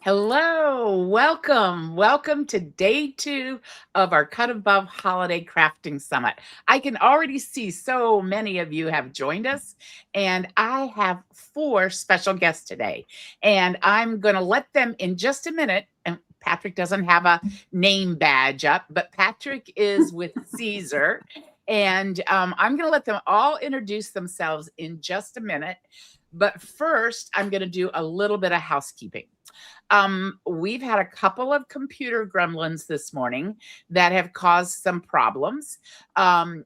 Hello, welcome to day 2 of our Cut Above Holiday Crafting Summit. I can already see so many of you have joined us, and I have 4 special guests today, and I'm going to let them in just a minute. And Patrick doesn't have a name badge up, but Patrick is with Caesar, and I'm going to let them all introduce themselves in just a minute. But first, I'm going to do a little bit of housekeeping. We've had a couple of computer gremlins this morning that have caused some problems. Part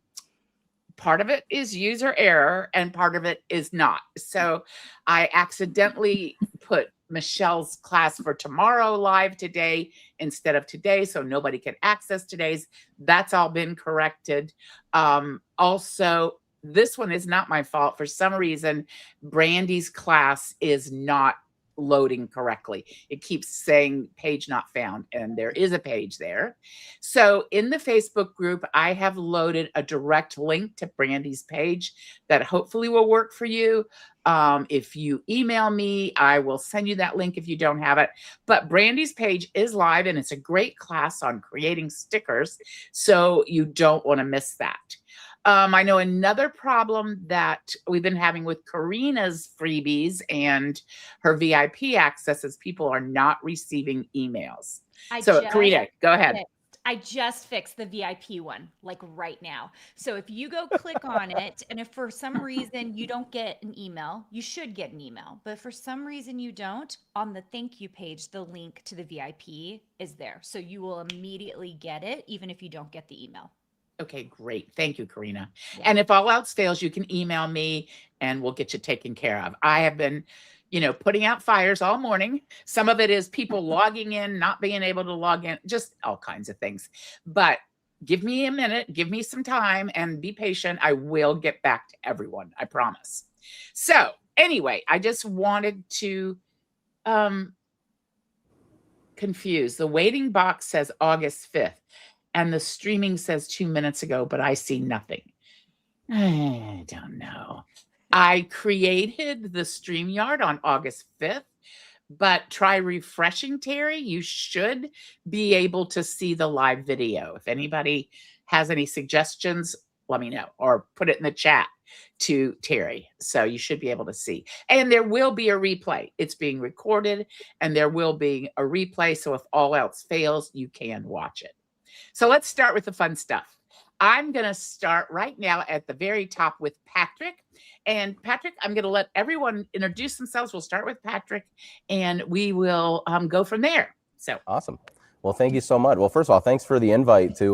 of it is user error and part of it is not. So I accidentally put Michelle's class for tomorrow live today instead of today, so nobody can access today's. That's all been corrected. Also, this one is not my fault. For some reason, Brandy's class is not loading correctly. It keeps saying page not found, and there is a page there. So in the Facebook group, I have loaded a direct link to Brandy's page that hopefully will work for you. If you email me, I will send you that link if you don't have it. But Brandy's page is live, and it's a great class on creating stickers, so you don't want to miss that. I know another problem that we've been having with Karina's freebies and her VIP access is people are not receiving emails. Karina, go ahead. I just fixed the VIP one, like right now. So if you go click on it, and if for some reason you don't get an email, you should get an email. But for some reason you don't, on the thank you page, the link to the VIP is there. So you will immediately get it, even if you don't get the email. Okay, great. Thank you, Karina. Yeah. And if all else fails, you can email me and we'll get you taken care of. I have been, putting out fires all morning. Some of it is people logging in, not being able to log in, just all kinds of things. But give me a minute, give me some time and be patient. I will get back to everyone. I promise. So anyway, I just wanted to confuse. The waiting box says August 5th. And the streaming says 2 minutes ago, but I see nothing. I don't know. I created the StreamYard on August 5th, but try refreshing, Terry. You should be able to see the live video. If anybody has any suggestions, let me know or put it in the chat to Terry. So you should be able to see. And there will be a replay. It's being recorded and there will be a replay. So if all else fails, you can watch it. So let's start with the fun stuff. I'm going to start right now at the very top with Patrick. And Patrick, I'm going to let everyone introduce themselves. We'll start with Patrick and we will go from there. So awesome. Well, thank you so much. Well, first of all, thanks for the invite to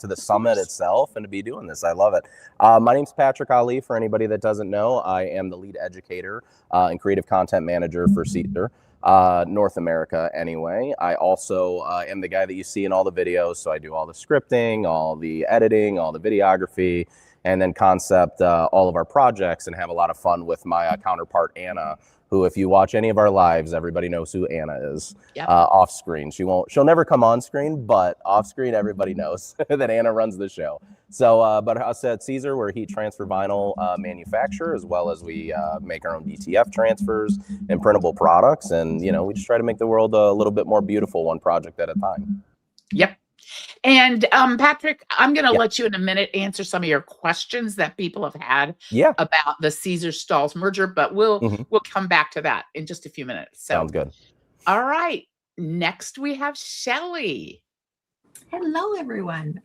the summit itself and to be doing this. I love it. My name's Patrick Ali. For anybody that doesn't know, I am the lead educator and creative content manager for Caesar. North America anyway. I also am the guy that you see in all the videos. So I do all the scripting, all the editing, all the videography, and then concept all of our projects and have a lot of fun with my counterpart, Anna, who, if you watch any of our lives, everybody knows who Anna is. Yep. Off screen. She'll never come on screen, but off screen, everybody knows that Anna runs the show. So, but us at Caesar, we're a heat transfer vinyl manufacturer, as well as we make our own DTF transfers and printable products. And, we just try to make the world a little bit more beautiful, one project at a time. Yep. And Patrick, I'm going to let you in a minute answer some of your questions that people have had about the Caesar Stalls merger, but we'll come back to that in just a few minutes. So, sounds good. All right. Next, we have Shelly. Hello, everyone.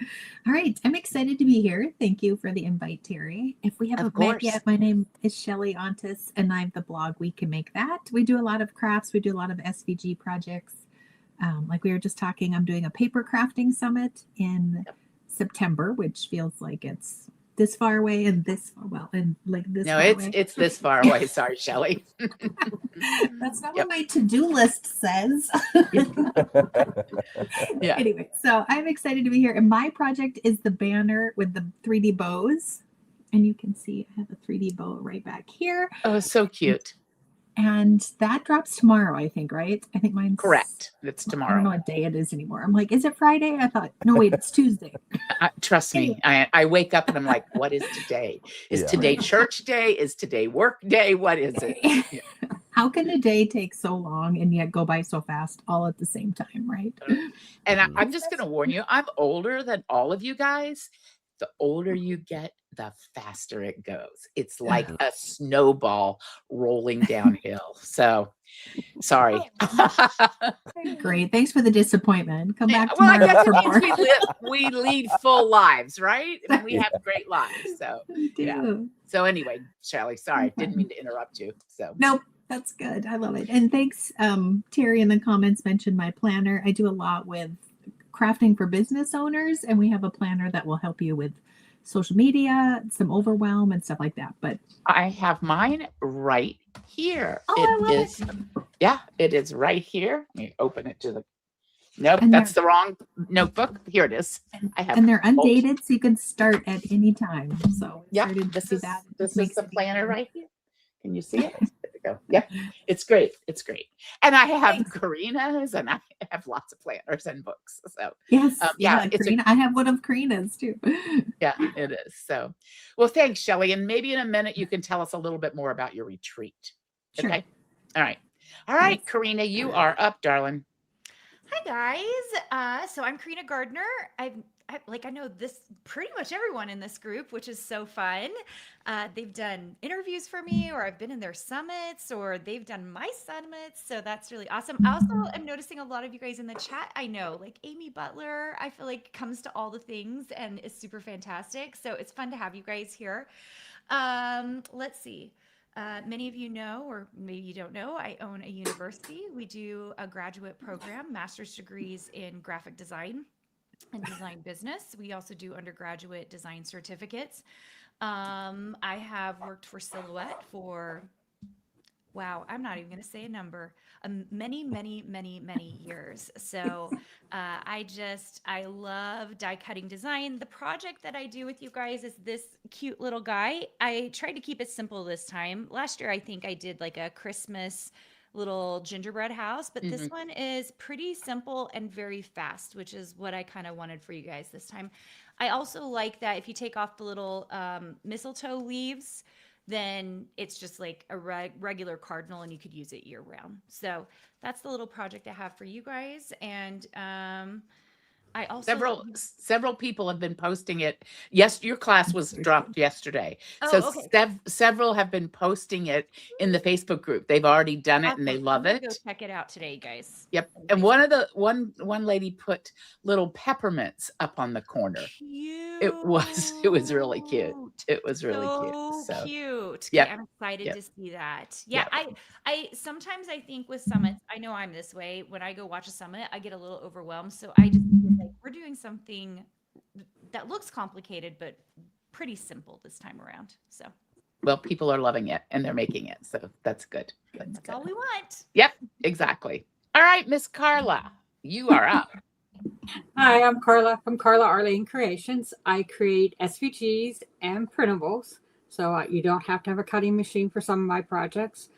All right. I'm excited to be here. Thank you for the invite, Terry. If we haven't met yet, my name is Shelly Ontis, and I have the blog We Can Make That. We do a lot of crafts. We do a lot of SVG projects. Like we were just talking, I'm doing a paper crafting summit in September, which feels like it's this far away and this it's this far away. Sorry, Shelly. That's not what my to-do list says. Anyway, so I'm excited to be here. And my project is the banner with the 3D bows. And you can see I have a 3D bow right back here. Oh, so cute. And that drops tomorrow, I think, right? I think mine's correct. It's tomorrow. I don't know what day it is anymore. I'm like, is it Friday? I thought, no, wait, it's Tuesday. Trust me. I wake up and I'm like, what is today? Is today church day? Is today work day? What is it? How can a day take so long and yet go by so fast all at the same time, right? And I'm just going to warn you, I'm older than all of you guys. The older you get, the faster it goes. It's like a snowball rolling downhill. So, sorry. Great. Thanks for the disappointment. Come back Well, I tomorrow guess for it more. means we lead full lives, right? I mean, we have great lives. So, We do. yeah. So anyway, Shelley, sorry, didn't mean to interrupt you. So Nope, that's good. I love it. And thanks, Terry in the comments mentioned my planner. I do a lot with crafting for business owners, and we have a planner that will help you with social media, some overwhelm and stuff like that. But I have mine right here. Oh, I love it. Yeah, it is right here. Let me open it to the. Nope, And that's the wrong notebook. Here it is. I have. and they're both. undated, so you can start at any time. So Yeah, excited to this see is that. this is Makes the it planner easier. right here. Can you see it? There we go. Yeah, it's great. It's great. And I have Thanks. Karina's, and I have lots of planners and books. So Yes, yeah, it's a- Karina. I have one of Karina's too. yeah, it is. So, well, thanks, Shelley. And maybe in a minute you can tell us a little bit more about your retreat. Sure. Okay. All right. All right, Yes. Karina, you are up, darling. Hi guys. So I'm Karina Gardner. I know this pretty much everyone in this group, which is so fun. They've done interviews for me, or I've been in their summits, or they've done my summits. So that's really awesome. I also am noticing a lot of you guys in the chat. I know, like Amy Butler, I feel like comes to all the things and is super fantastic. So it's fun to have you guys here. Let's see. Many of you know, or maybe you don't know, I own a university. We do a graduate program, master's degrees in graphic design and design business. We also do undergraduate design certificates. I have worked for Silhouette for, wow, I'm not even going to say a number, many years. So I love die cutting design. The project that I do with you guys is this cute little guy. I tried to keep it simple this time. Last year, I think I did like a Christmas little gingerbread house, but this one is pretty simple and very fast, which is what I kind of wanted for you guys this time. I also like that if you take off the little mistletoe leaves, then it's just like a regular cardinal and you could use it year round. So that's the little project I have for you guys. And I also several people have been posting it. Yes, your class was dropped yesterday. So okay. several have been posting it in the Facebook group. They've already done it and they Awesome. love I'm gonna it. Go check it out today, guys. Yep. And one lady put little peppermints up on the corner. Cute. It was really cute. It was really cute. So cute. Yep. Okay, I'm excited Yep. to see that. Yeah, Yep. I sometimes I think with summits, I know I'm this way. When I go watch a summit, I get a little overwhelmed. So I just feel like we're doing something that looks complicated, but pretty simple this time around. So well, people are loving it and they're making it. So that's good. That's good. all we want. Yep, exactly. All right, Miss Carla, you are up. Hi, I'm Carla from Carla Arlene Creations. I create SVGs and printables, so you don't have to have a cutting machine for some of my projects.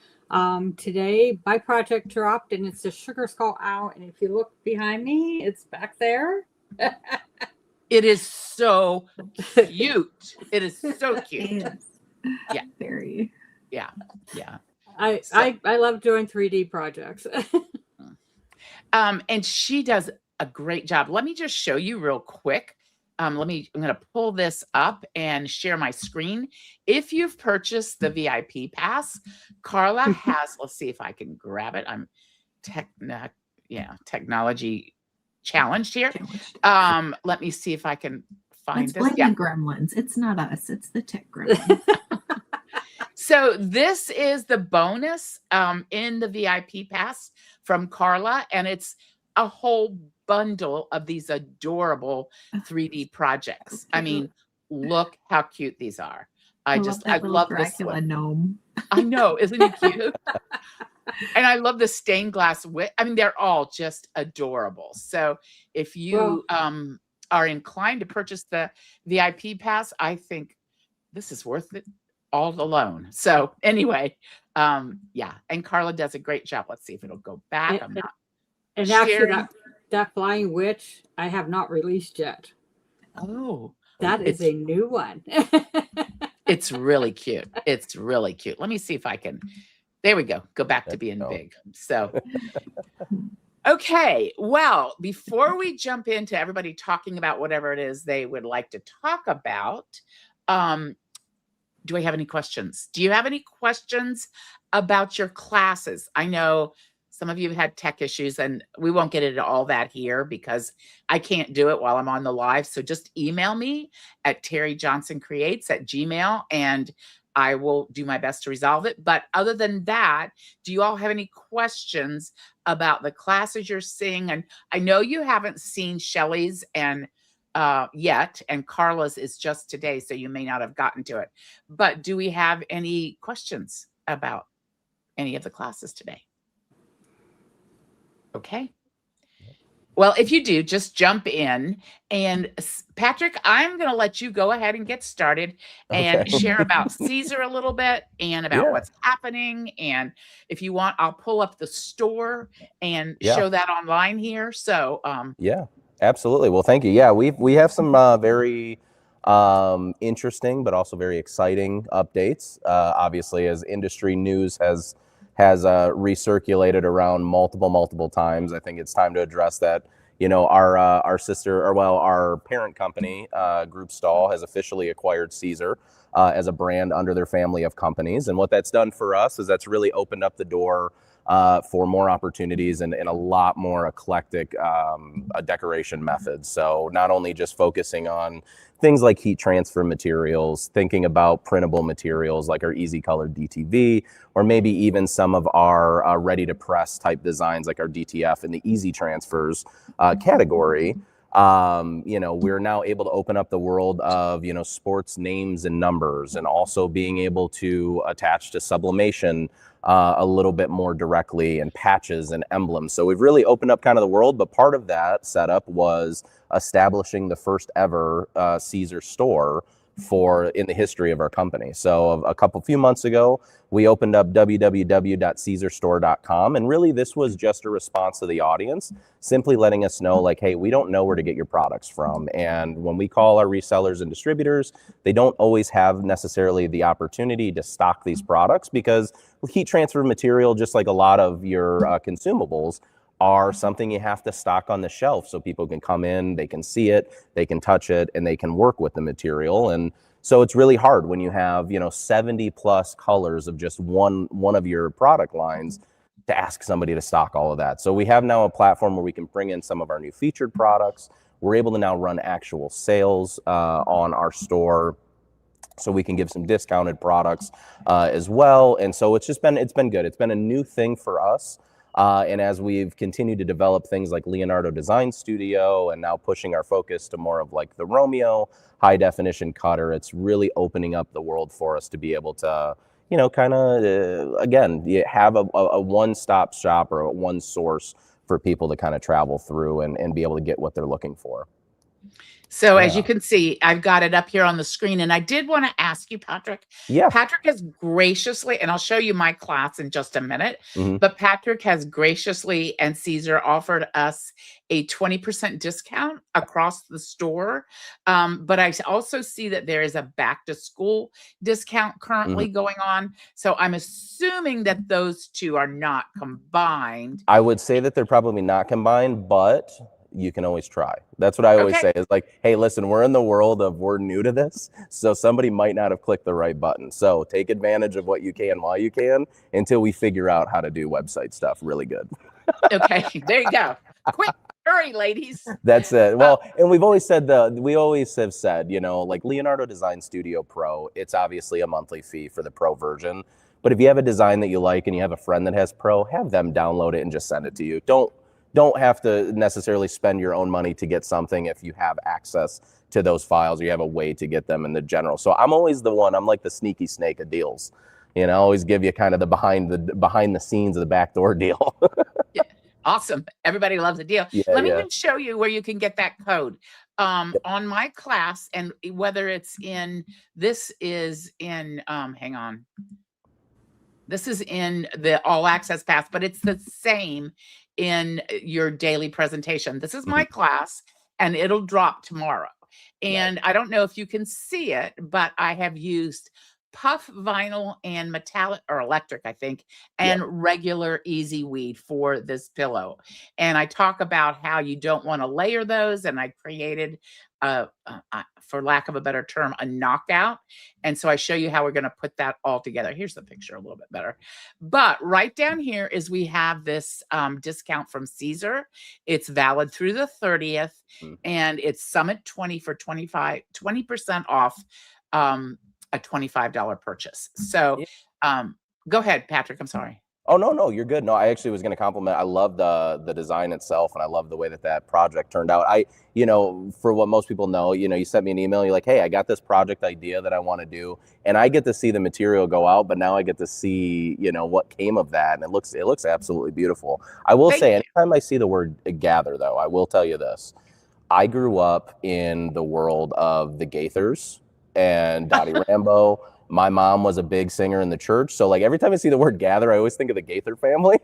Today, my project dropped, and it's a sugar skull owl. And if you look behind me, it's back there. It is so cute. It is so cute. Yes. Yeah. Very. Yeah. I love doing 3D projects. And she does a great job. Let me just show you real quick. I'm going to pull this up and share my screen. If you've purchased the VIP pass, Carla has, let's see if I can grab it. I'm technology challenged here. Let me see if I can find Let's this. blame Yeah. the gremlins. It's not us. It's the tech gremlins. So this is the bonus in the VIP pass from Carla, and it's a whole bundle of these adorable 3D projects. I mean, look how cute these are. I love this Dracula one. gnome. I know, isn't it cute? And I love the stained glass I mean, they're all just adorable. So if you are inclined to purchase the VIP pass, I think this is worth it all alone. So anyway, yeah. And Carla does a great job. Let's see if it'll go back. I'm not. And actually, that flying witch I have not released yet. Oh, that is a new one. It's really cute. It's really cute. Let me see if I can There we go. Go back to There being you go. big. So, okay. Well, before we jump into everybody talking about whatever it is they would like to talk about, do I have any questions? Do you have any questions about your classes? I know some of you have had tech issues, and we won't get into all that here because I can't do it while I'm on the live. So just email me at terryjohnsoncreates@gmail, and I will do my best to resolve it. But other than that, do you all have any questions about the classes you're seeing? And I know you haven't seen Shelly's and yet, and Carla's is just today, so you may not have gotten to it. But do we have any questions about any of the classes today? Okay. Well, if you do, just jump in. And Patrick, I'm going to let you go ahead and get started and Okay. share about Caesar a little bit and about Yeah. what's happening. And if you want, I'll pull up the store and Yeah. show that online here. So, Yeah, absolutely. Well, thank you. Yeah, we have some very interesting but also very exciting updates. Obviously, as industry news has recirculated around multiple times, I think it's time to address that. You know, our sister, or well, our parent company, Group Stahl, has officially acquired Caesar as a brand under their family of companies. And what that's done for us is that's really opened up the door for more opportunities and a lot more eclectic decoration methods. So not only just focusing on things like heat transfer materials, thinking about printable materials like our Easy Color DTV, or maybe even some of our ready to press type designs like our DTF in the Easy Transfers category. You know, we're now able to open up the world of, you know, sports names and numbers, and also being able to attach to sublimation a little bit more directly, and patches and emblems. So we've really opened up kind of the world, but part of that setup was establishing the first ever Caesar store in the history of our company. So a few months ago, we opened up www.caesarstore.com, and really this was just a response to the audience, simply letting us know, like, hey, we don't know where to get your products from. And when we call our resellers and distributors, they don't always have necessarily the opportunity to stock these products, because heat transfer material, just like a lot of your consumables, are something you have to stock on the shelf so people can come in, they can see it, they can touch it, and they can work with the material. And so it's really hard when you have, you know, 70 plus colors of just one of your product lines to ask somebody to stock all of that. So we have now a platform where we can bring in some of our new featured products. We're able to now run actual sales on our store, so we can give some discounted products as well. And so it's been good. It's been a new thing for us. And as we've continued to develop things like Leonardo Design Studio, and now pushing our focus to more of like the Romeo high definition cutter, it's really opening up the world for us to be able to, you know, kind of, again, you have a one-stop shop or a one source for people to kind of travel through and be able to get what they're looking for. So as you can see, I've got it up here on the screen, and I did want to ask you, Patrick. Yeah. Patrick has graciously, and I'll show you my class in just a minute, Mhm. but Patrick has graciously, and Caesar offered us a 20% discount across the store. But I also see that there is a back to school discount currently going on. So I'm assuming that those two are not combined. I would say that they're probably not combined, but you can always try. That's what I always say, is like, hey, listen, we're in the world of, we're new to this, so somebody might not have clicked the right button. So take advantage of what you can while you can, until we figure out how to do website stuff really good. Okay, there you go. Quick, hurry, ladies. That's it. Well, and we always have said, you know, like Leonardo Design Studio Pro, it's obviously a monthly fee for the Pro version. But if you have a design that you like and you have a friend that has Pro, have them download it and just send it to you. Don't have to necessarily spend your own money to get something if you have access to those files, or you have a way to get them in the general. So I'm always I'm like the sneaky snake of deals. You know, I always give you kind of the behind the scenes of the backdoor deal. Yeah. Awesome. Everybody loves a deal. Yeah, Let me yeah. even show you where you can get that code. On my class, and whether it's in, this is in, hang on. This is in the all access pass, but it's the same in your daily presentation. This is my class, and it'll drop tomorrow. And I don't know if you can see it, but I have used puff vinyl and metallic or electric, I think, and Yep. regular easy weed for this pillow. And I talk about how you don't want to layer those. And I created, for lack of a better term, a knockout. And so I show you how we're going to put that all together. Here's the picture a little bit better. But right down here is we have this discount from Caesar. It's valid through the 30th, Mm. and it's Summit 20 for 20% off. A $25 purchase. So Yeah. go ahead, Patrick. I'm sorry. Oh, no, you're good. No, I actually was going to compliment. I love the design itself, and I love the way that project turned out. For what most people know, you sent me an email. You're like, hey, I got this project idea that I want to do, and I get to see the material go out, but now I get to see, what came of that, and it looks absolutely beautiful. I will say, anytime I see the word gather, though, I will tell you this: I grew up in the world of the Gaithers and Dottie Rambo. My mom was a big singer in the church. So like every time I see the word gather, I always think of the Gaither family.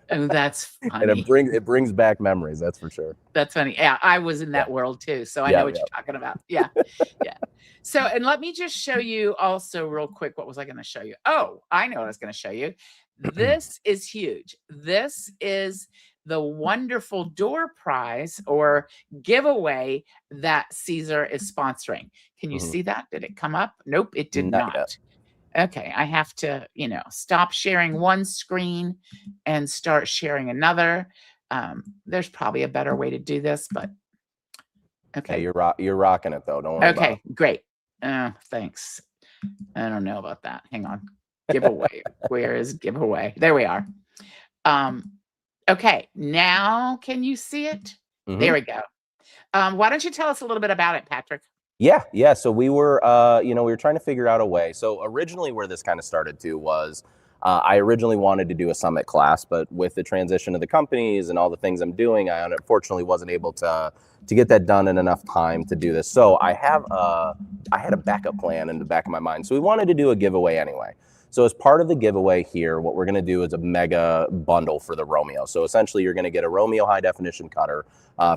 Oh, that's funny. And it brings back memories, that's for sure. That's funny. Yeah, I was in that world too. So I know what you're talking about. Yeah. Yeah. So, and let me just show you also real quick. What was I going to show you? Oh, I know what I was going to show you. This is huge. This is the wonderful door prize or giveaway that Caesar is sponsoring. Can you see that? Did it come up? Nope, it did not. Okay, I have to, stop sharing one screen and start sharing another. There's probably a better way to do this, but okay. Hey, you're rocking it though. Don't worry about it. Okay, great. Thanks. I don't know about that. Hang on. Giveaway. Where is giveaway? There we are. Okay, now can you see it? There we go. Why don't you tell us a little bit about it, Patrick? Yeah. So we were, we were trying to figure out a way. So originally where this kind of started to was, I originally wanted to do a summit class, but with the transition of the companies and all the things I'm doing, I unfortunately wasn't able to get that done in enough time to do this. So I had a backup plan in the back of my mind. So we wanted to do a giveaway anyway. So as part of the giveaway here, what we're going to do is a mega bundle for the Romeo. So essentially you're going to get a Romeo high definition cutter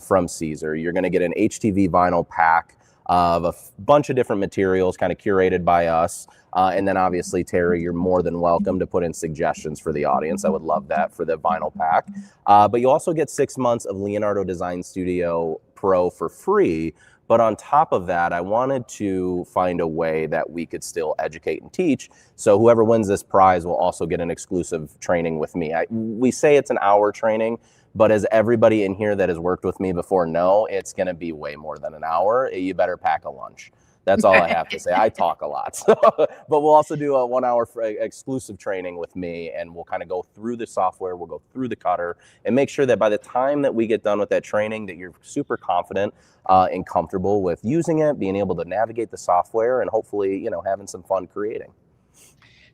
from Caesar. You're going to get an HTV vinyl pack of a bunch of different materials kind of curated by us. And then obviously, Terry, you're more than welcome to put in suggestions for the audience. I would love that for the vinyl pack. But you also get 6 months of Leonardo Design Studio Pro for free. But on top of that, I wanted to find a way that we could still educate and teach. So whoever wins this prize will also get an exclusive training with me. We say it's an hour training, but as everybody in here that has worked with me before know, it's going to be way more than an hour. You better pack a lunch. That's all I have to say. I talk a lot. But we'll also do a 1 hour exclusive training with me, and we'll kind of go through the software. We'll go through the cutter and make sure that by the time that we get done with that training, that you're super confident and comfortable with using it, being able to navigate the software, and hopefully, having some fun creating.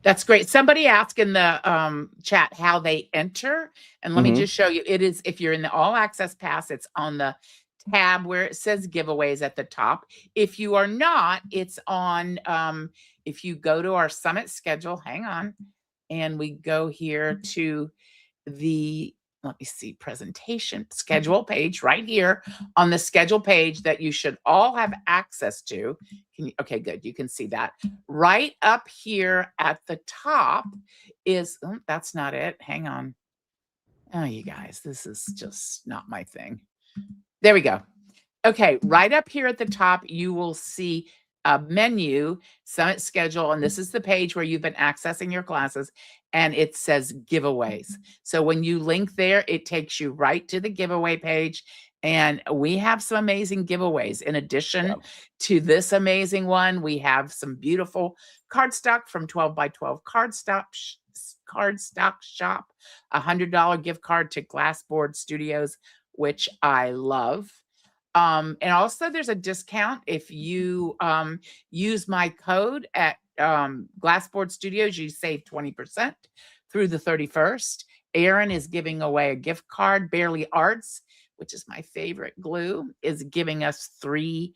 That's great. Somebody asked in the chat how they enter. And let me just show you. It is, if you're in the All Access Pass, it's on the tab where it says giveaways at the top. If you are not, it's on, if you go to our summit schedule, hang on, and we go here to the, let me see, presentation schedule page right here on the schedule page that you should all have access to. Okay, good. You can see that right up here at the top is, oh, that's not it. Hang on. Oh, you guys, this is just not my thing. There we go. Okay, right up here at the top, you will see a menu, summit schedule, and this is the page where you've been accessing your classes, and it says giveaways. So when you link there, it takes you right to the giveaway page, and we have some amazing giveaways. In addition to this amazing one, we have some beautiful cardstock from 12 by 12 Cardstock Shop, $100 gift card to Glassboard Studios, which I love. And also there's a discount if you use my code at Glassboard Studios. You save 20% through the 31st. Aaron is giving away a gift card. Barely Arts, which is my favorite glue, is giving us 3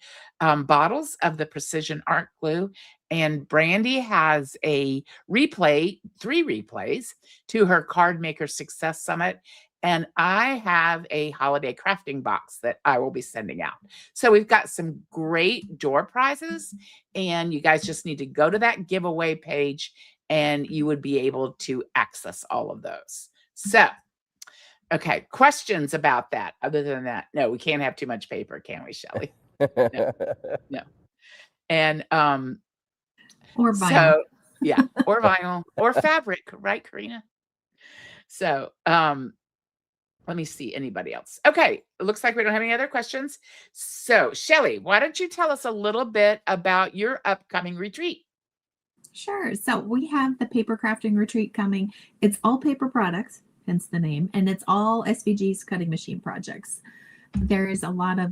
bottles of the Precision Art Glue. And Brandy has a 3 replays to her Card Maker Success Summit. And I have a holiday crafting box that I will be sending out. So we've got some great door prizes, and you guys just need to go to that giveaway page and you would be able to access all of those. So, okay, questions about that? Other than that, no, we can't have too much paper, can we, Shelley? No. And Or vinyl. so yeah, or vinyl or fabric, right, Karina? So let me see anybody else. Okay, it looks like we don't have any other questions. So Shelley, why don't you tell us a little bit about your upcoming retreat? Sure. So we have the paper crafting retreat coming. It's all paper products, hence the name, and it's all SVG's cutting machine projects. There is a lot of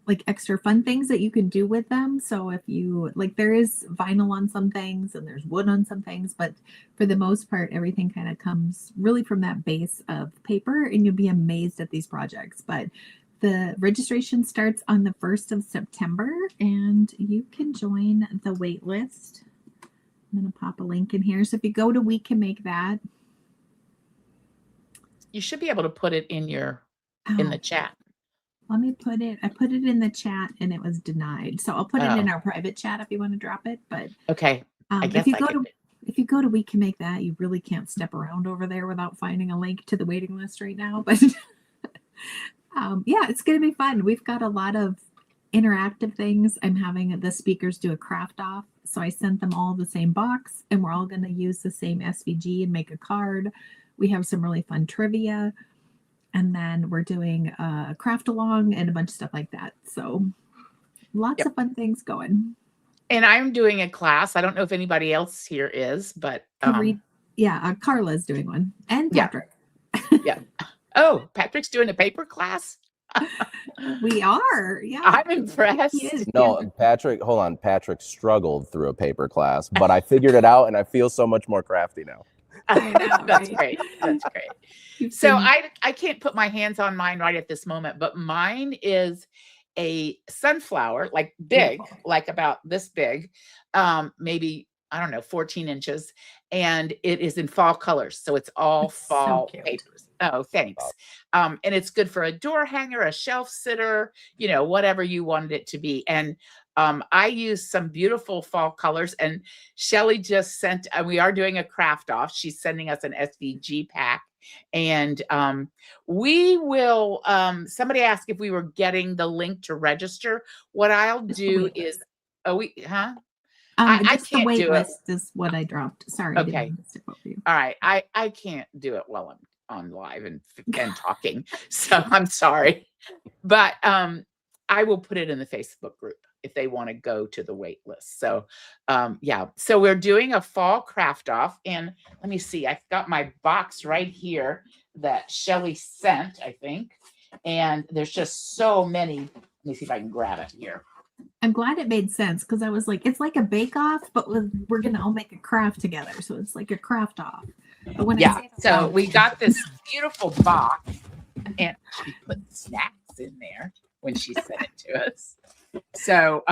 like extra fun things that you can do with them. So if you like, there is vinyl on some things and there's wood on some things, but for the most part, everything kind of comes really from that base of paper, and you'll be amazed at these projects. But the registration starts on the 1st of September, and you can join the wait list. I'm going to pop a link in here. So if you go to We Can Make That. You should be able to put it in your in the chat. Let me put it. I put it in the chat and it was denied. So I'll put it in our private chat if you want to drop it. But okay, I guess if you go to We Can Make That, you really can't step around over there without finding a link to the waiting list right now. But yeah, it's going to be fun. We've got a lot of interactive things. I'm having the speakers do a craft off. So I sent them all the same box, and we're all going to use the same SVG and make a card. We have some really fun trivia. And then we're doing a craft along and a bunch of stuff like that. So lots of fun things going. And I'm doing a class. I don't know if anybody else here is, but Carla's doing one, and Patrick. Yeah. Oh, Patrick's doing a paper class. We are. Yeah. I'm impressed. No, Patrick, hold on. Patrick struggled through a paper class, but I figured it out and I feel so much more crafty now. I know, That's right? great. That's great. So I can't put my hands on mine right at this moment, but mine is a sunflower, like big, like about this big, maybe, I don't know, 14 inches. And it is in fall colors. So it's all fall papers. Oh, thanks. And it's good for a door hanger, a shelf sitter, you know, whatever you wanted it to be. And I use some beautiful fall colors, and Shelley just sent, we are doing a craft off. She's sending us an SVG pack, and we will, somebody asked if we were getting the link to register. What I'll do is, I can't the wait do list is what I dropped. Sorry. Okay. All right. I can't do it while I'm on live and talking. So I'm sorry, but I will put it in the Facebook group if they want to go to the wait list. So so we're doing a fall craft off, and let me see, I've got my box right here that Shelley sent, I think, and there's just so many. Let me see if I can grab it here. I'm glad it made sense, because I was like, it's like a bake off, but we're gonna all make a craft together, so it's like a craft off. But when so we got this beautiful box, and she put snacks in there when she sent it to us. So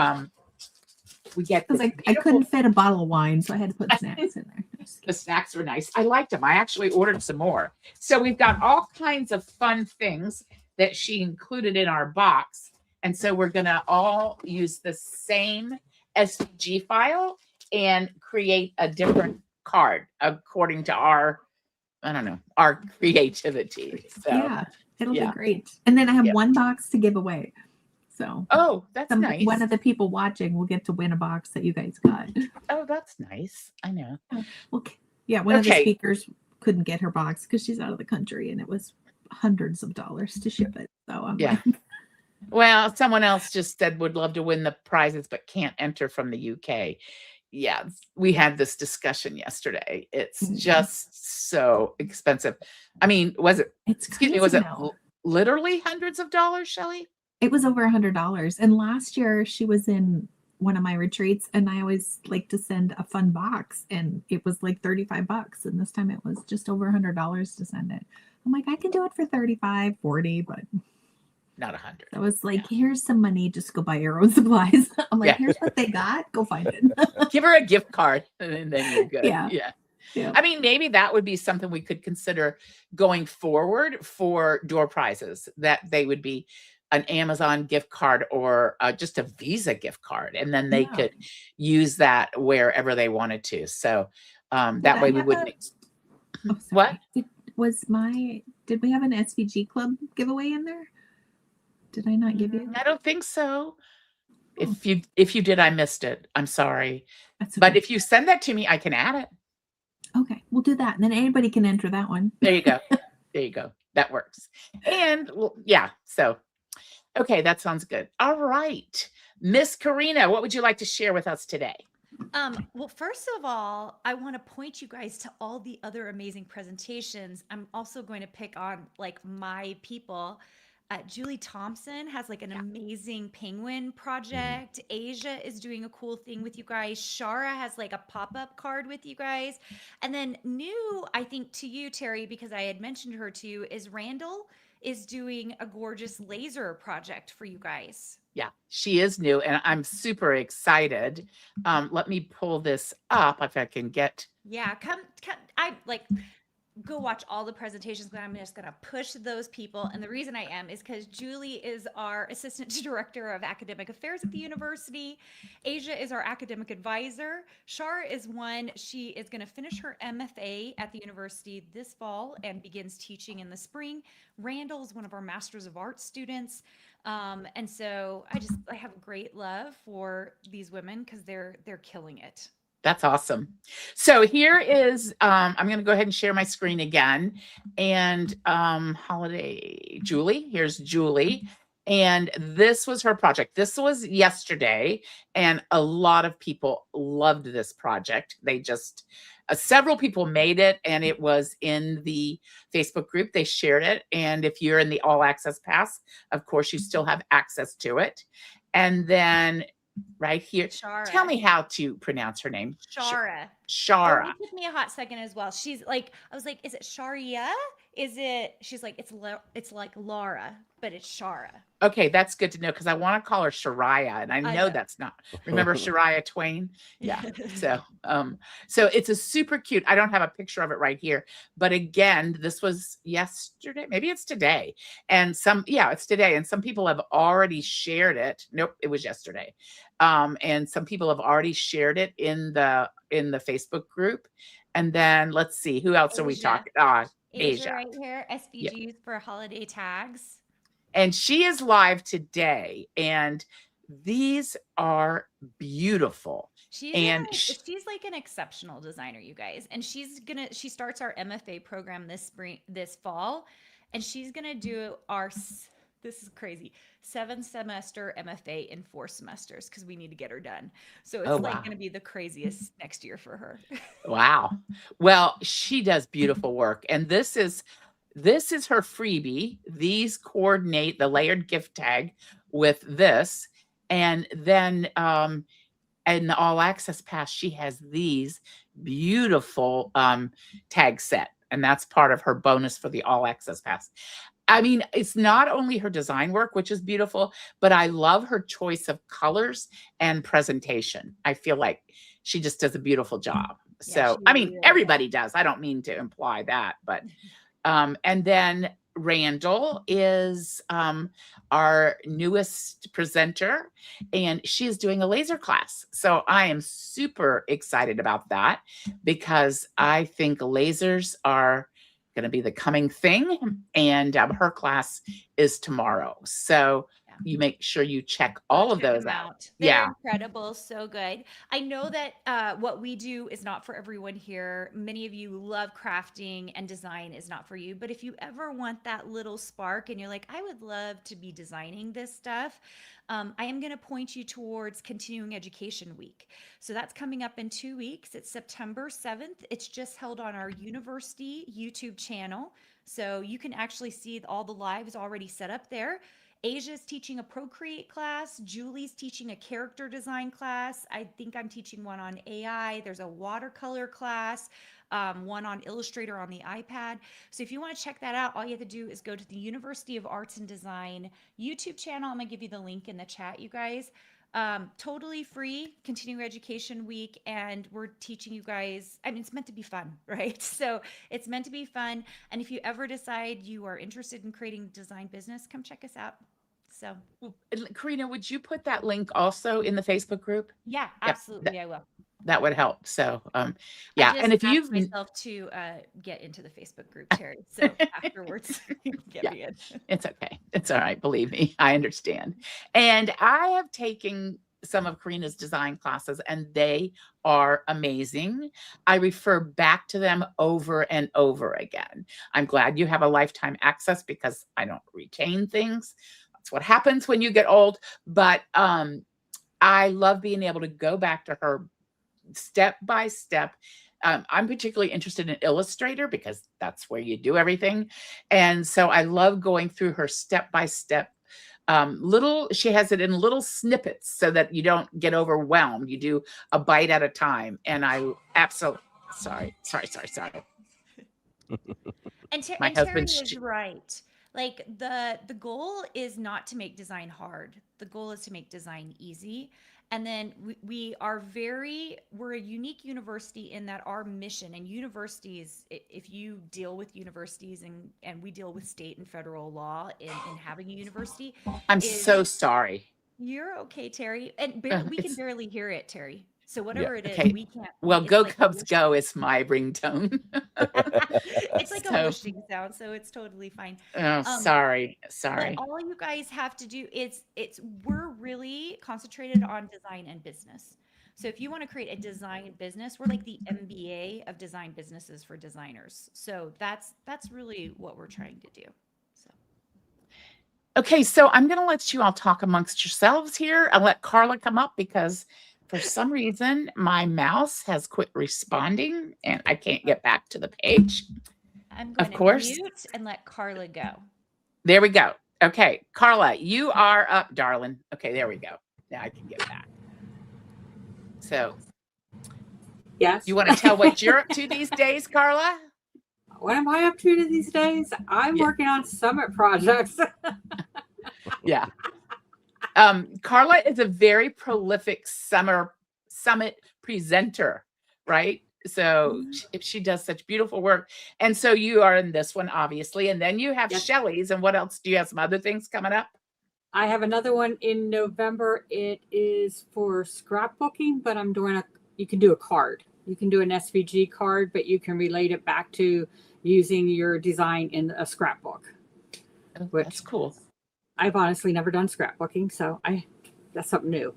we get this I couldn't fit a bottle of wine, so I had to put snacks in there. The snacks were nice. I liked them. I actually ordered some more. So we've got all kinds of fun things that she included in our box. And so we're going to all use the same SVG file and create a different card according to our creativity. So yeah, it'll be great. And then I have one box to give away. So that's nice. One of the people watching will get to win a box that you guys got. Oh, that's nice. I know. Okay. Yeah, one of the speakers couldn't get her box because she's out of the country, and it was hundreds of dollars to ship it. So I'm like, well, someone else just said would love to win the prizes but can't enter from the UK. Yeah, we had this discussion yesterday. It's just so expensive. I mean, was it literally hundreds of dollars, Shelley? It was over $100. And last year she was in one of my retreats, and I always like to send a fun box, and it was like $35. And this time it was just over $100 to send it. I'm like, I can do it for 35, 40, but not 100. I was like, here's some money, just go buy your own supplies. I'm like, here's what they got, go find it. Give her a gift card and then you're good. Yeah. Yeah. I mean, maybe that would be something we could consider going forward for door prizes, that they would be an Amazon gift card or just a Visa gift card. And then they Yeah. could use that wherever they wanted to. So Did that I way we have wouldn't. Oh, What? sorry. Did we have an SVG club giveaway in there? Did I not give you? I don't think so. Oh. If you did, I missed it. I'm sorry. That's But okay. if you send that to me, I can add it. Okay, we'll do that. And then anybody can enter that one. There you go. There you go. That works. And yeah, so okay, that sounds good. All right. Miss Karina, what would you like to share with us today? Well, first of all, I want to point you guys to all the other amazing presentations. I'm also going to pick on like my people. Julie Thompson has like an amazing penguin project. Asia is doing a cool thing with you guys. Shara has like a pop-up card with you guys. And then new, I think to you, Terry, because I had mentioned her to you, is Randall is doing a gorgeous laser project for you guys. Yeah, she is new and I'm super excited. Let me pull this up if I can get. Yeah, come I like go watch all the presentations, but I'm just going to push those people. And the reason I am is because Julie is our assistant director of academic affairs at the university. Asia is our academic advisor. Shara is one. She is going to finish her MFA at the university this fall and begins teaching in the spring. Randall is one of our Masters of Arts students. And so I have great love for these women because they're killing it. That's awesome. So here is, I'm going to go ahead and share my screen again. And holiday, Julie, here's Julie. And this was her project. This was yesterday. And a lot of people loved this project. They just, several people made it and it was in the Facebook group. They shared it. And if you're in the All Access Pass, of course, you still have access to it. And then right here. Shara. Tell me how to pronounce her name. Shara. Shara. It took me a hot second as well. She's like, I was like, is it Sharia? Is it? She's like, it's like Laura, but it's Shara. Okay, that's good to know because I want to call her Shariah, and I know that's not. Remember Shariah Twain? Yeah. So it's a super cute. I don't have a picture of it right here, but again, this was yesterday. Maybe it's today, and it's today, and some people have already shared it. Nope, it was yesterday, and some people have already shared it in the Facebook group. And then let's see, who else are we talking? Asia right here. SVGs for holiday tags. And she is live today, and these are beautiful. She's like an exceptional designer, you guys. And she starts our MFA program this fall, and she's gonna do this is crazy, 7-semester MFA in 4 semesters because we need to get her done. So it's gonna be the craziest next year for her. Wow. Well, she does beautiful work, and this is her freebie. These coordinate the layered gift tag with this. And then in the All Access Pass, she has these beautiful tag set. And that's part of her bonus for the All Access Pass. I mean, it's not only her design work, which is beautiful, but I love her choice of colors and presentation. I feel like she just does a beautiful job. So, I mean, everybody does. I don't mean to imply that, but and then Randall is our newest presenter, and she is doing a laser class. So I am super excited about that because I think lasers are going to be the coming thing, and her class is tomorrow. So you make sure you check all of those out. They're incredible. So good. I know that what we do is not for everyone here. Many of you love crafting and design is not for you. But if you ever want that little spark and you're like, I would love to be designing this stuff, I am going to point you towards Continuing Education Week. So that's coming up in 2 weeks. It's September 7th. It's just held on our university YouTube channel. So you can actually see all the lives already set up there. Asia's teaching a Procreate class. Julie's teaching a character design class. I think I'm teaching one on AI. There's a watercolor class, one on Illustrator on the iPad. So if you want to check that out, all you have to do is go to the University of Arts and Design YouTube channel. I'm going to give you the link in the chat, you guys. Totally free continuing education week, and we're teaching you guys. I mean, it's meant to be fun, right? So it's meant to be fun. And if you ever decide you are interested in creating design business, come check us out. So Karina, would you put that link also in the Facebook group? yeah, Yep, absolutely, I will. that would help. So, I yeah. just And if asked you've myself to get into the Facebook group, Terry. So afterwards, you can get Yeah. me in. It's okay. It's all right. Believe me, I understand. And I have taken some of Karina's design classes, and they are amazing. I refer back to them over and over again. I'm glad you have a lifetime access because I don't retain things. That's what happens when you get old. But I love being able to go back to her step by step. I'm particularly interested in Illustrator because that's where you do everything. And so I love going through her step by step. She has it in little snippets so that you don't get overwhelmed. You do a bite at a time. And I absolutely, sorry. And, My and Terry husband's is right. Like the goal is not to make design hard. The goal is to make design easy. And then we're a unique university in that our mission, and universities, if you deal with universities and we deal with state and federal law in having a university. I'm so sorry. You're okay, Terry. And we can It's barely hear it, Terry. So whatever it is, okay. we can't. Well, it's Go like a Cubs wish- Go is my ringtone. It's like So- a wishing sound, so it's totally fine. Oh, sorry. But all you guys have to do is we're really concentrated on design and business. So if you want to create a design business, we're like the MBA of design businesses for designers. So that's really what we're trying to do. So Okay, so I'm going to let you all talk amongst yourselves here. I'll let Carla come up because for some reason my mouse has quit responding and I can't get back to the page. I'm going to course. mute and let Carla go. There we go. Okay, Carla, you are up, darling. Okay, there we go. Now I can get back. So Yes. you want to tell what you're up to these days, Carla? What am I up to these days? I'm Yeah. working on summit projects. Yeah. Carla is a very prolific summit presenter, right? So she does such beautiful work. And so you are in this one, obviously. And then you have Yes. Shelley's. And what else? Do you have some other things coming up? I have another one in November. It is for scrapbooking, but you can do a card. You can do an SVG card, but you can relate it back to using your design in a scrapbook. Oh, Which- that's cool. I've honestly never done scrapbooking, so that's something new.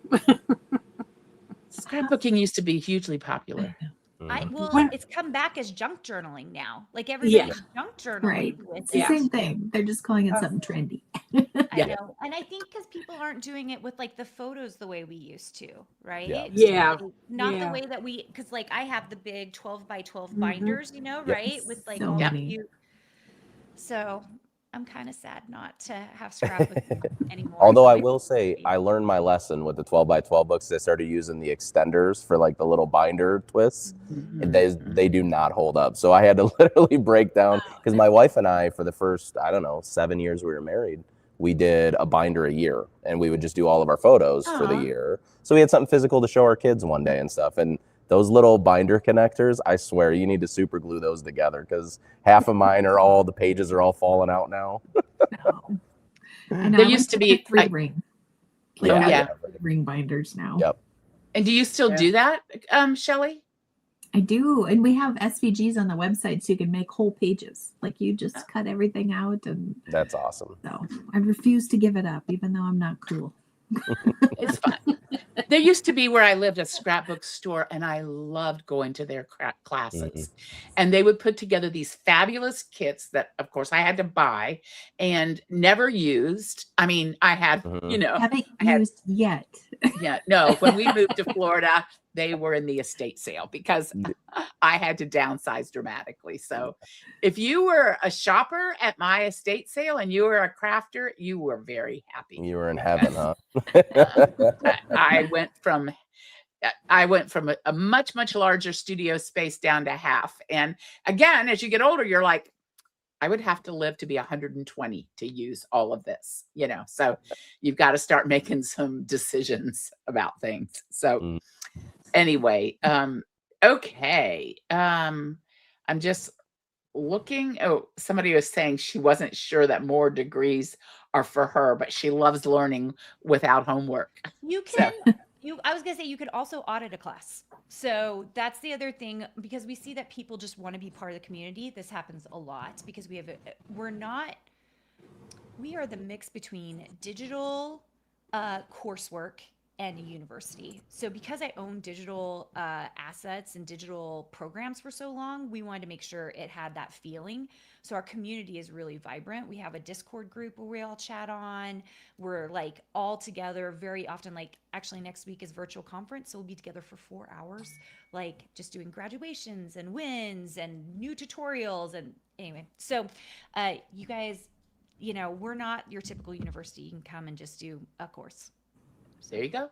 Scrapbooking used to be hugely popular. When- It's come back as junk journaling now. Like everybody's junk journaling Right. with It's the it. same thing. They're just calling it something trendy. I Yeah. know. And I think because people aren't doing it with like the photos the way we used to, right? Yeah. Yeah. Like, not Yeah. the way that because like I have the big 12 by 12 Mhm. binders, Yep. right? With like So all Yeah. the many. cute. So I'm kind of sad not to have scrapbooking anymore. Although I Like, will say, I learned my lesson with the 12 by 12 books. They started using the extenders for like the little binder twists. And they do not hold up. So I had to literally break down because my wife and I, for the first, 7 years we were married, we did a binder a year and we would just do all of our photos for the Aw. year. So we had something physical to show our kids one day and stuff. And those little binder connectors, I swear you need to super glue those together because half of mine the pages are all falling out now. No. I know. There I used went to the be- 3-ring. Like, Oh, I yeah. love the ring binders now. Yep. And do you still Yeah. do that, Shelley? I do. And we have SVGs on the website so you can make whole pages. Like you just cut everything out. And That's awesome. so I refuse to give it up, even though I'm not cool. It's fun. There used to be where I lived a scrapbook store, and I loved going to their classes. And they would put together these fabulous kits that, of course, I had to buy and never used. I mean, I had, Mhm. Haven't I had- used yet. yeah, no. When we moved to Florida, they were in the estate sale because I had to downsize dramatically. So if you were a shopper at my estate sale and you were a crafter, you were very happy. You were in heaven, huh? I went from a much larger studio space down to half. And again, as you get older, you're like, I would have to live to be 120 to use all of this, so you've got to start making some decisions about things. So Mm. anyway, okay. I'm just looking. Oh, somebody was saying she wasn't sure that more degrees are for her, but she loves learning without homework. You So- can, I was gonna say you could also audit a class. So that's the other thing, because we see that people just want to be part of the community. This happens a lot because we are the mix between digital coursework and a university. So because I own digital assets and digital programs for so long, we wanted to make sure it had that feeling. So our community is really vibrant. We have a Discord group where we all chat on. We're like all together very often. Like actually next week is virtual conference. So we'll be together for 4 hours, like just doing graduations and wins and new tutorials. And anyway, so you guys, we're not your typical university. You can come and just do a course. there you go.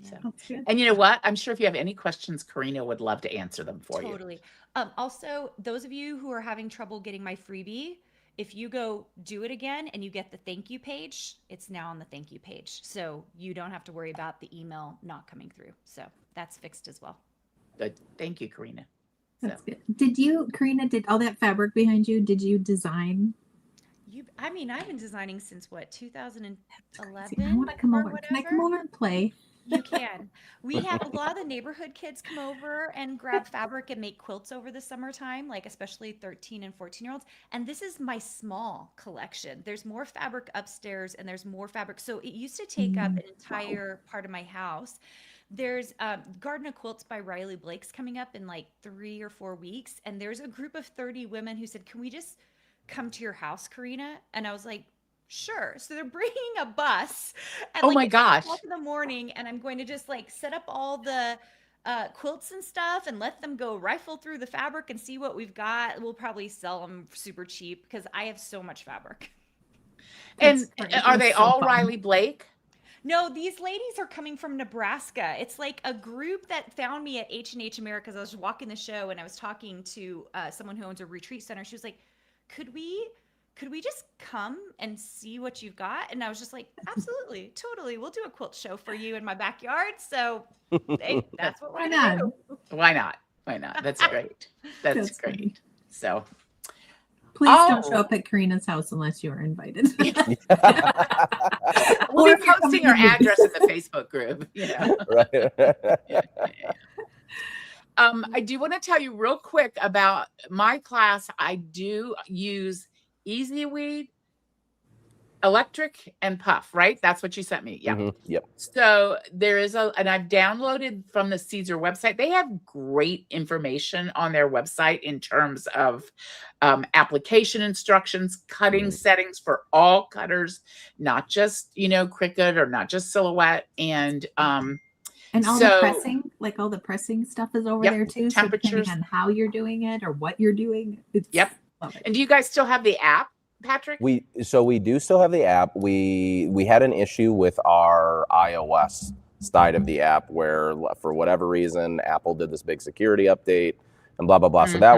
Yeah. So, That's good. and you know what? I'm sure if you have any questions, Karina would love to answer them for you. Totally. Also, those of you who are having trouble getting my freebie, if you go do it again and you get the thank you page, it's now on the thank you page. So you don't have to worry about the email not coming through. So that's fixed as well. Good. Thank you, Karina. That's good. Karina, did all that fabric behind you, did you design? I've been designing since what, 2011? I want to come or over. Can I come whatever? over and play? You can. We have a lot of the neighborhood kids come over and grab fabric and make quilts over the summertime, like especially 13 and 14-year-olds. And this is my small collection. There's more fabric upstairs and there's more fabric. So it used to take up an entire part of my house. There's Garden of Quilts by Riley Blake's coming up in like 3 or 4 weeks. And there's a group of 30 women who said, can we just come to your house, Karina? And I was like, sure. So they're bringing a bus. At Oh my gosh. 8 in the morning, and I'm going to just like set up all the quilts and stuff and let them go rifle through the fabric and see what we've got. We'll probably sell them super cheap because I have so much fabric. And That's great. are they That's so all fun. Riley Blake? No, these ladies are coming from Nebraska. It's like a group that found me at H&H Americas. I was walking the show and I was talking to someone who owns a retreat center. She was like, could we just come and see what you've got? And I was just like, absolutely, totally. We'll do a quilt show for you in my backyard. So hey, that's what we're Why gonna not? do. Why not? Why not? That's great. That's That's great. funny. So Please don't Oh. show up at Karina's house unless you are invited. we'll Or be if you're posting coming our to me. address in the Facebook group. Right. I do want to tell you real quick about my class. I do use EasyWeed, Electric, and Puff, right? That's what you sent me. Yeah. Mhm. Yep. So there is and I've downloaded from the Caesar website. They have great information on their website in terms of application instructions, cutting Mhm. settings for all cutters, not just, Cricut or not just Silhouette. And And all So- the pressing, like all the pressing stuff is over Yep, there too. So depending temperatures. on how you're doing it or what you're doing. Yep. Love it. and do you guys still have the app, Patrick? We do still have the app. We had an issue with our iOS side of the app where for whatever reason Apple did this big security update and blah blah blah. So that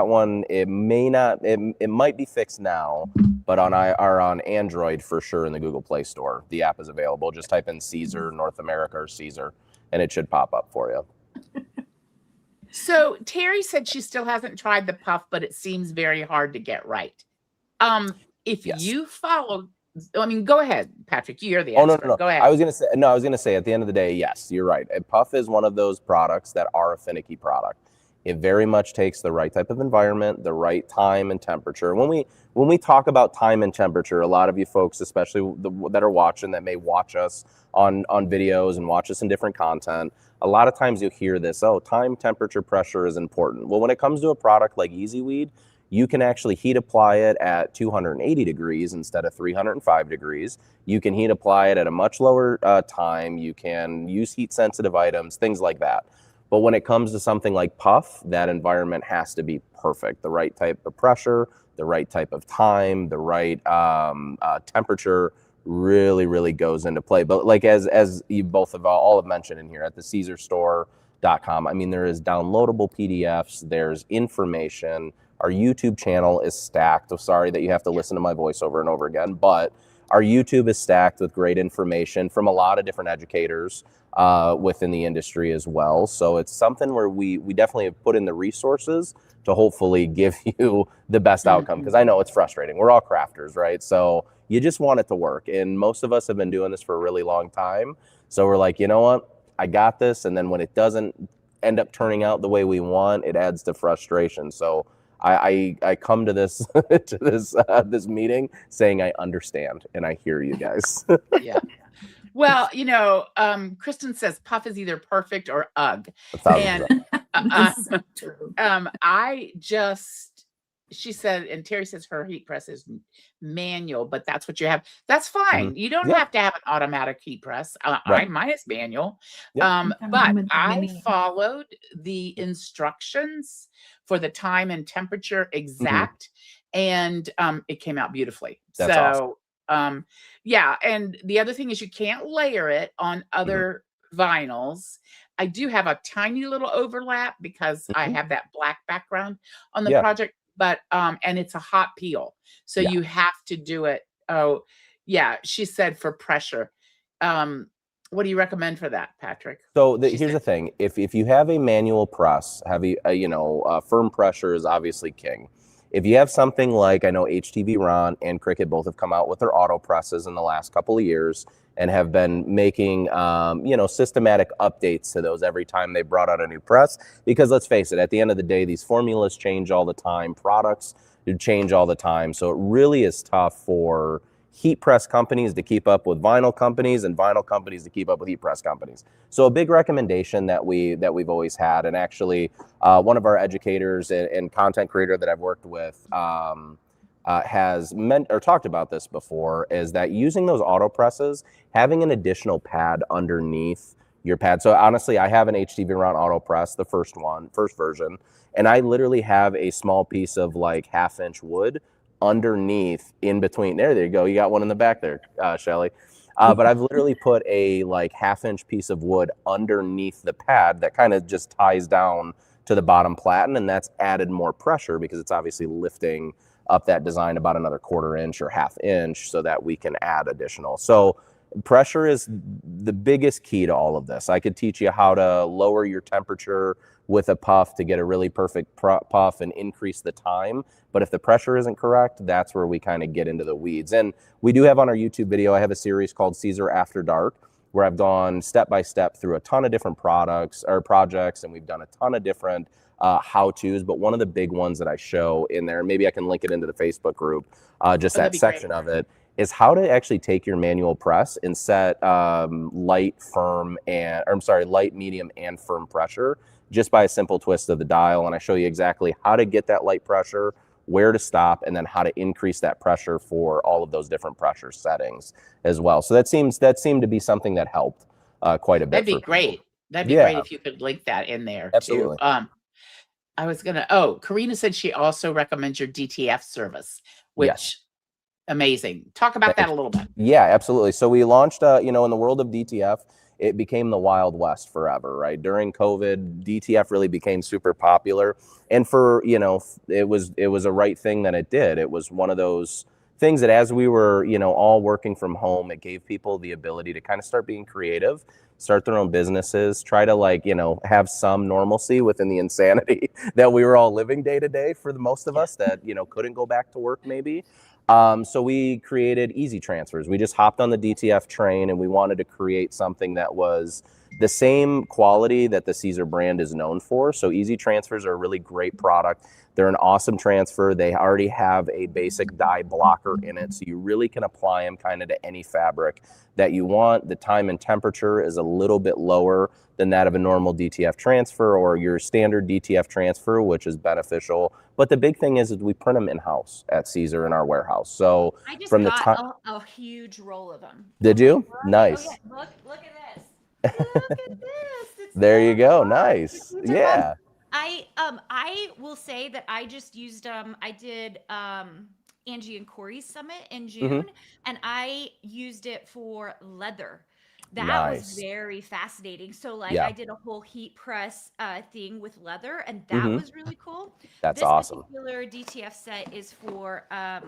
one it might be fixed now, but on Android for sure in the Google Play Store the app is available. Just type in Caesar North America or Caesar and it should pop up for you. So Terry said she still hasn't tried the Puff, but it seems very hard to get right. If Yes. you follow, go ahead, Patrick. You're the Oh no, expert. no, no. Go ahead. I was gonna say at the end of the day, yes, you're right. A Puff is one of those products that are a finicky product. It very much takes the right type of environment, the right time and temperature. When we talk about time and temperature, a lot of you folks, especially that are watching, that may watch us on videos and watch us in different content, a lot of times you'll hear this, oh, time, temperature, pressure is important. Well, when it comes to a product like EasyWeed, you can actually heat apply it at 280 degrees instead of 305 degrees. You can heat apply it at a much lower time. You can use heat sensitive items, things like that. But when it comes to something like Puff, that environment has to be perfect. The right type of pressure, the right type of time, the right temperature really, really goes into play. But like as you both have all have mentioned in here at the CaesarStore.com, I mean, there is downloadable PDFs, there's information, Our YouTube channel is stacked. I'm sorry that you have to listen to my voice over and over again, but our YouTube is stacked with great information from a lot of different educators within the industry as well. So it's something where we definitely have put in the resources to hopefully give you the best outcome, because I know it's frustrating. We're all crafters, right? So you just want it to work. And most of us have been doing this for a really long time. So we're like, you know what? I got this. And then when it doesn't end up turning out the way we want, it adds to frustration. So I come to this this meeting saying I understand and I hear you guys. Yeah. Well, Kristen says puff is either perfect or ugh. And That's so true. She said, and Terry says her heat press is manual, but that's what you have. That's fine. You don't have to have an automatic heat press. Mine is manual. Yep. But I followed the instructions for the time and temperature exact, and it came out beautifully. That's awesome. Yeah. And the other thing is you can't layer it on other vinyls. I do have a tiny little overlap because I have that black background on the project, but and it's a hot peel. So you have to do it. Oh, yeah. She said for pressure. What do you recommend for that, Patrick? So here's the thing. If you have a manual press, firm pressure is obviously king. If you have something like, I know HTV Ron and Cricut both have come out with their auto presses in the last couple of years and have been making, systematic updates to those every time they brought out a new press. Because let's face it, at the end of the day, these formulas change all the time. Products change all the time. So it really is tough for heat press companies to keep up with vinyl companies and vinyl companies to keep up with heat press companies. So a big recommendation that we've always had, and actually one of our educators and content creator that I've worked with has talked about this before, is that using those auto presses, having an additional pad underneath your pad. So honestly, I have an HTV Ron auto press, the first version, and I literally have a small piece of like 1/2 inch wood underneath in between. There you go. You got one in the back there, Shelly. But I've literally put a like 1/2 inch piece of wood underneath the pad that kind of just ties down to the bottom platen, and that's added more pressure because it's obviously lifting up that design about another 1/4 inch or 1/2 inch so that we can add additional. So pressure is the biggest key to all of this. I could teach you how to lower your temperature with a puff to get a really perfect puff and increase the time. But if the pressure isn't correct, that's where we kind of get into the weeds. And we do have on our YouTube video, I have a series called Caesar After Dark, where I've gone step by step through a ton of different products or projects, and we've done a ton of different how-tos. But one of the big ones that I show in there, maybe I can link it into the Facebook group, just that section of it, is how to actually take your manual press and set light, medium, and firm pressure just by a simple twist of the dial. And I show you exactly how to get that light pressure, where to stop, and then how to increase that pressure for all of those different pressure settings as well. So that seemed to be something that helped quite a bit. That'd be great. That'd be great if you could link that in there. Absolutely. Too. Karina said she also recommends your DTF service, which amazing. Talk about that a little bit. Yeah, absolutely. So we launched, in the world of DTF, it became the Wild West forever, right? During COVID, DTF really became super popular. And for, it was a right thing that it did. It was one of those things that as we were, all working from home, it gave people the ability to kind of start being creative, start their own businesses, try to have some normalcy within the insanity that we were all living day to day for the most of us that, couldn't go back to work maybe. So we created Easy Transfers. We just hopped on the DTF train and we wanted to create something that was the same quality that the Caesar brand is known for. So Easy Transfers are a really great product. They're an awesome transfer. They already have a basic dye blocker in it, so you really can apply them kind of to any fabric that you want. The time and temperature is a little bit lower than that of a normal DTF transfer or your standard DTF transfer, which is beneficial. But the big thing is we print them in-house at Caesar in our warehouse. So I just from got a huge roll of them. Did you? Nice. Oh, yeah. Look at this. Look at this. It's there so you go. fun. Nice. Yeah. I will say that I just used I did Angie and Corey's summit in June, and I used it for leather. That was Nice. very fascinating. So, like, Yeah. I did a whole heat press thing with leather, and that Hmm. was really cool. That's This awesome. particular DTF set is for uh,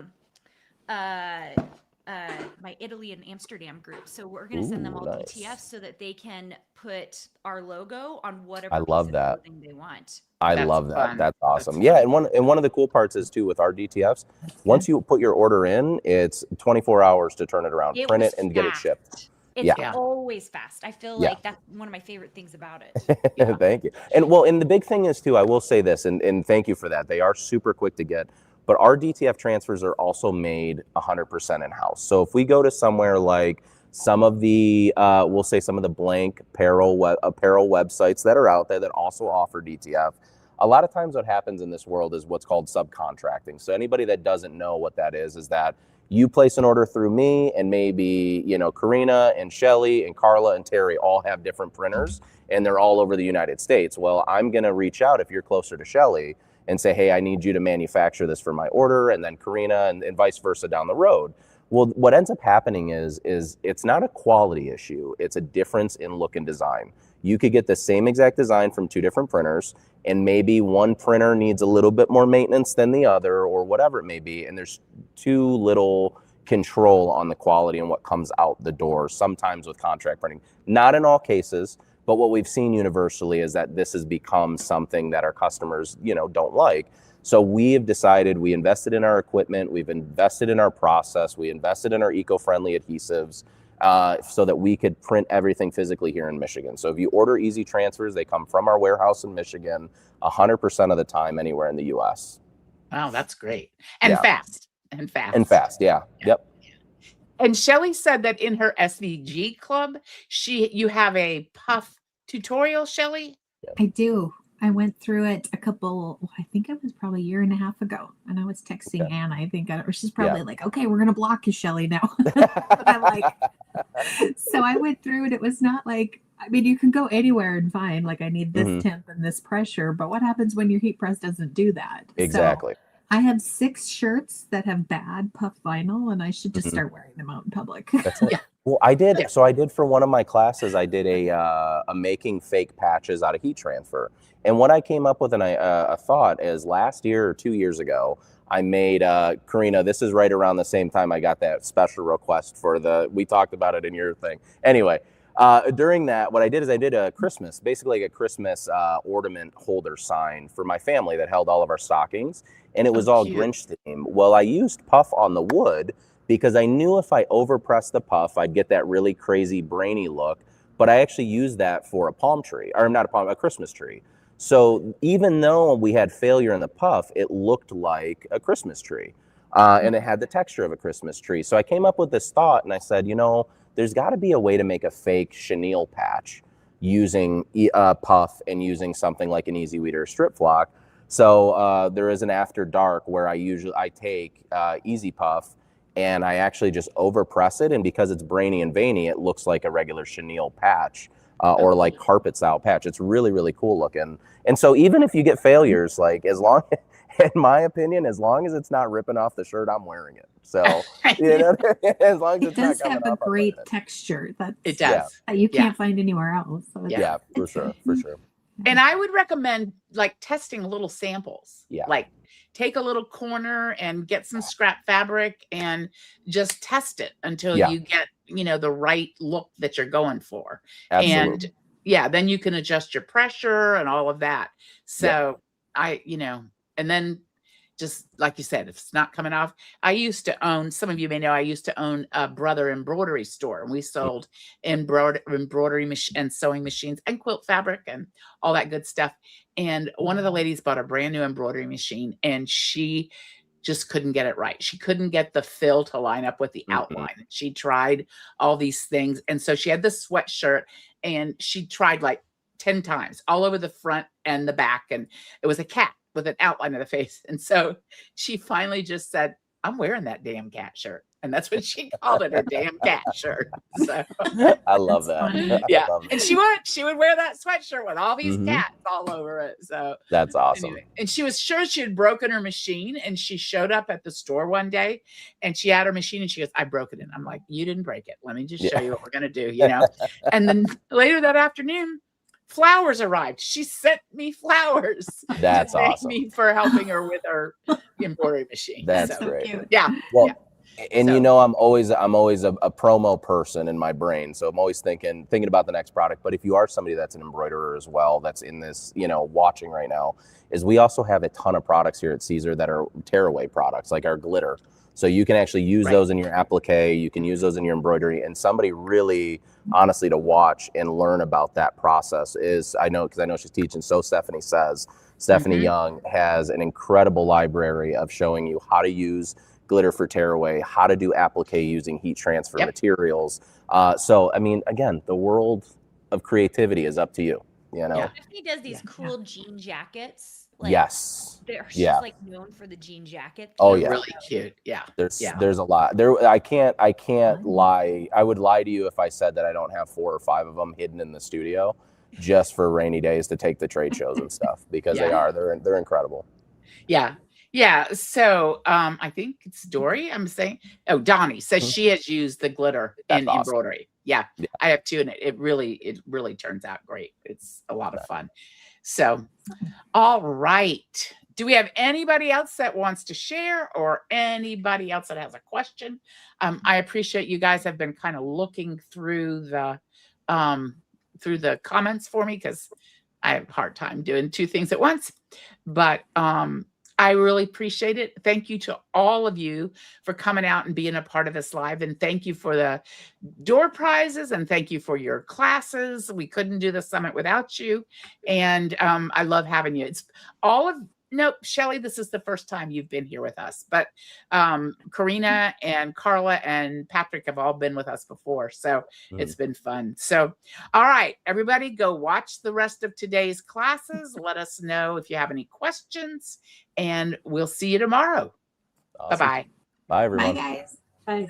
my Italy and Amsterdam group. So we're going to send them Ooh, all nice. DTFs so that they can put our logo on I whatever piece love of that. clothing they want. I That's love that. fun. That's That's awesome. Yeah, fun. and one of the cool parts is too with our DTFs, once you put your order in, it's 24 hours to turn it around, It print was it, and get it shipped. fast. It's Yeah. Yeah. always fast. I feel Yeah. like that's one of my favorite things about it. Yeah. Thank you. And the big thing is too, I will say this, and thank you for that. They are super quick to get, but our DTF transfers are also made 100% in-house. So if we go to somewhere like some of the, we'll say some of the blank apparel websites that are out there that also offer DTF, a lot of times what happens in this world is what's called subcontracting. So anybody that doesn't know what that is that you place an order through me, and maybe, Karina and Shelly and Carla and Terry all have different printers, and they're all over the United States. Well, I'm going to reach out if you're closer to Shelly and say, hey, I need you to manufacture this for my order, and then Karina and vice versa down the road. Well, what ends up happening is it's not a quality issue. It's a difference in look and design. You could get the same exact design from two different printers, and maybe one printer needs a little bit more maintenance than the other, or whatever it may be, and there's too little control on the quality and what comes out the door sometimes with contract printing. Not in all cases, but what we've seen universally is that this has become something that our customers, don't like. So we have decided, we invested in our equipment, we've invested in our process, we invested in our eco-friendly adhesives, so that we could print everything physically here in Michigan. So if you order Easy Transfers, they come from our warehouse in Michigan 100% of the time anywhere in the US. Wow, that's great. And Yeah. fast. And fast. And fast, yeah. Yep. And Shelly said that in her SVG club, you have a puff tutorial, Shelly? I do. I went through it I think it was probably a year and a half ago. And I was texting Okay. Anna. I think she's probably like, okay, we're going to block you, Shelly, now. But I'm like, so I went through it. It was not like, I mean, you can go anywhere and find, like, I need this Mhm. temp and this pressure. But what happens when your heat press doesn't do that? Exactly. So I have 6 shirts that have bad puff vinyl, and I should just Mhm. start wearing them out in public. That's it. Yeah. Well, I did. Yeah. So I did for one of my classes. I did a making fake patches out of heat transfer. And what I came up with a thought is last year or 2 years ago, I made Karina. This is right around the same time I got that special request for we talked about it in your thing. Anyway, during that, what I did is I did a Christmas, basically like a Christmas ornament holder sign for my family that held all of our stockings, and it was all cute. Grinch theme. Well, I used puff on the wood because I knew if I overpressed the puff, I'd get that really crazy brainy look. But I actually used that for a palm tree, or not a Christmas tree. So even though we had failure in the puff, it looked like a Christmas tree, and it had the texture of a Christmas tree. So I came up with this thought, and I said, there's got to be a way to make a fake chenille patch using puff and using something like an Easy Weeder strip flock. So there is an After Dark where I take Easy Puff and I actually just overpress it, and because it's brainy and veiny, it looks like a regular chenille patch, or like carpet style patch. It's really, really cool looking. And so even if you get failures, like as long, in my opinion, as long as it's not ripping off the shirt, I'm wearing it. So as long as It it's not does coming have a off, I'm great wearing it. texture that It does. you Yeah. can't find anywhere else. So it's, Yeah, for it's sure, good. for sure. And I would recommend like testing little samples. Yeah. Like take a little corner and get some scrap fabric and just test it until Yeah. you get, the right look that you're going for. Absolutely. And then you can adjust your pressure and all of that. So and then just like you said, if it's not coming off, I used to own, some of you may know, I used to own a Brother embroidery store, and we sold embroidery and sewing machines and quilt fabric and all that good stuff. And one of the ladies bought a brand new embroidery machine, and she just couldn't get it right. She couldn't get the fill to line up with the outline. She tried all these things. And so she had this sweatshirt, and she tried like 10 times all over the front and the back. And it was a cat with an outline of the face. And so she finally just said, I'm wearing that damn cat shirt. And that's what she called it, her damn cat shirt. So I love That's that. funny. I yeah. love And that. she would wear that sweatshirt with all these Mhm. cats all over it. So That's awesome. anyway, and she was sure she had broken her machine, and she showed up at the store one day and she had her machine and she goes, I broke it. And I'm like, you didn't break it. Let me just show you what we're gonna do, you know. And then later that afternoon, flowers arrived. She sent me flowers That's to thank awesome. me for helping her with her embroidery machine. That's So, great. cute. yeah. Well, yeah. and So- you know, I'm always a promo person in my brain, so I'm always thinking about the next product. But if you are somebody that's an embroiderer as well, that's in this, you know, watching right now, is we also have a ton of products here at Caesar that are tearaway products, like our glitter. So you can actually use Right. those in your applique, you can use those in your embroidery, and somebody really, honestly, to watch and learn about that process is, I know, because I know she's teaching. So Stephanie says, Stephanie Mhm. Young has an incredible library of showing you how to use glitter for tearaway, how to do applique using heat transfer Yep. materials. So, I mean, again, the world of creativity is up to you, you know? Yeah. Stephanie does these Yeah. cool jean jackets. Like, Yes. she's Yeah. like known for the jean jacket. Oh, They're yeah. really cute. Yeah. There's Yeah. there's a lot there. I can't Fun. lie. I would lie to you if I said that I don't have 4 or 5 of them hidden in the studio just for rainy days to take the trade shows and stuff, because Yeah. they're incredible. Yeah. Yeah. So I think it's Dory. I'm saying, oh, Donnie says Mhm. she has used the glitter That's in awesome. embroidery. Yeah, Yeah. I have too. And it really turns out great. It's a lot of fun. So, all right. Do we have anybody else that wants to share, or anybody else that has a question? I appreciate you guys have been kind of looking through the comments for me, because I have a hard time doing 2 things at once. But I really appreciate it. Thank you to all of you for coming out and being a part of this live. And thank you for the door prizes, and thank you for your classes. We couldn't do the summit without you. And I love having you. It's all of, nope, Shelly, this is the first time you've been here with us. But Karina and Carla and Patrick have all been with us before. So it's been fun. So, all right, everybody, go watch the rest of today's classes. Let us know if you have any questions, and we'll see you tomorrow. Awesome. Bye-bye. Bye, everyone. Bye, guys. Bye.